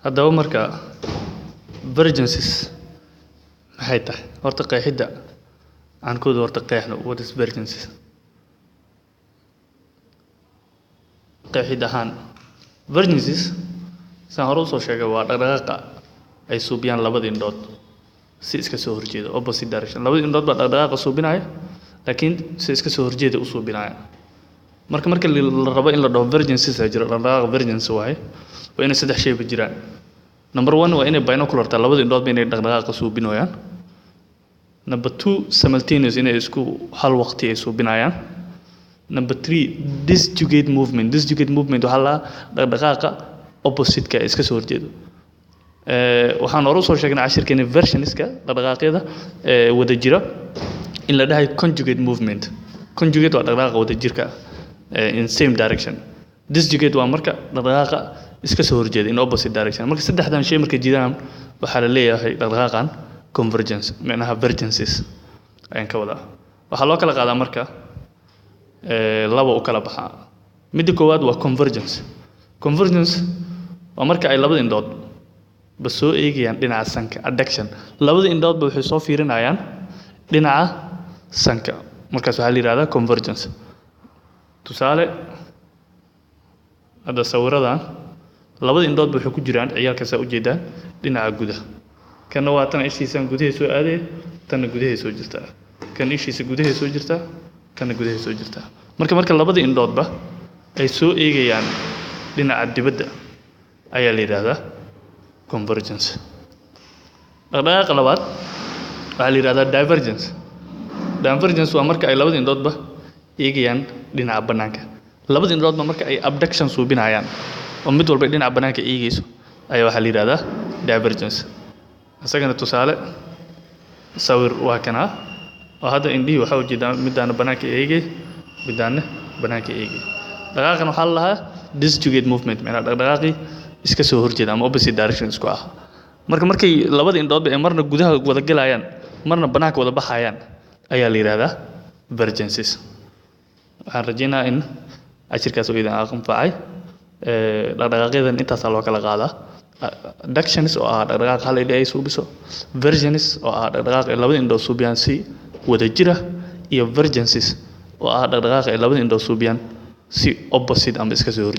haddaba marka vergences maxay tahay horta qeexidda aan kooda horta qeexno what is vergences qeexid ahaan vergences saan hore usoo sheegay waa dhaqdhaqaaqa ay suubiyaan labada indhood si iska soo horjeeda opposite direction labada indhood baa dhaqdhaqaaqa suubinaya laakiin si iska soo horjeeda u suubinaya marka la rabo in la dhaho vergences ay jiro dhaqdhaqaaqa vergence waaye waa inay saddex shayba jiraan number 1 waa inay binocular tahay labada indhood inay dhaqdhaqaaqa suubinayaan number 2 simultaneous inay isku hal waqti ay suubinayaan number 3 disjugate movement waxa la dhaqdhaqaaqa opposite ka iska soo horjeedo waxaan hore soo sheegnay cashirkeena versionska dhaqdhaqaaqyada wada jira in la dhahay conjugate movement conjugate waa dhaqdhaqaaqa wada jirka in same direction disjugate waa marka dhaqdhaqaaqa iska soo horjeeda in opposite direction marka saddexdan shay markay jiraan waxa la leeyahay dhaqdhaqaaqan convergence macnaha vergences ayaan ka wadaa waxa loo kala qaadaa marka laba u kala baxaa midda koowaad waa convergence waa marka ay labada indhood ba soo eegayaan dhinaca sanka adduction labada indhood ba waxay soo fiirinayaan dhinaca sanka markaas waxa la yiraahdaa convergence tusaale hadda sawiradan labada indhood waxay ku jiraan ciyaalka saa u jeedaan dhinaca gudaha kana waa tan ishiisa gudaha soo aadeen tan gudaha soo jirta kan ishiisa gudaha soo jirta kana gudaha soo jirta marka labada indhoodba ay soo eegayaan dhinaca dibadda ayaa la yiraahdaa convergence dhaqdhaqaaqa labaad waxa la yiraahdaa divergence waa marka ay labada indhoodba eegayaan dhinaca banaanka labada indhoodba marka ay abduction suubinayaan oo mid walba dhinaca banaanka eegayso ayaa waxa la yiraahdaa divergence asagana tusaale sawir waa kana oo hadda indhihi waxa u jeedaan midana banaanka eegay midana banaanka eegay dhaqdhaqaaqan waxa la lahaa disjugate movement macnaha dhaqdhaqaaqi iska soo horjeeda ama opposite direction isku ah markay labada indhoodba ay marna gudaha wada galayaan marna banaanka wada baxayaan ayaa la yiraahdaa vergences waxaan rajaynayaa in ashirkaas oo idin aqoonfacay dhaqdhaqaaqyadan intaas loo kala qaadaa adductions oo ah dhaqdhaqaaq hal indho ay suubiso vergences oo ah dhaqdhaqaaq ay labada indhood suubiyaan si wada jira iyo vergences oo ah dhaqdhaqaaq ay labada indhood suubiyaan si opposite ama iska soo horjeeda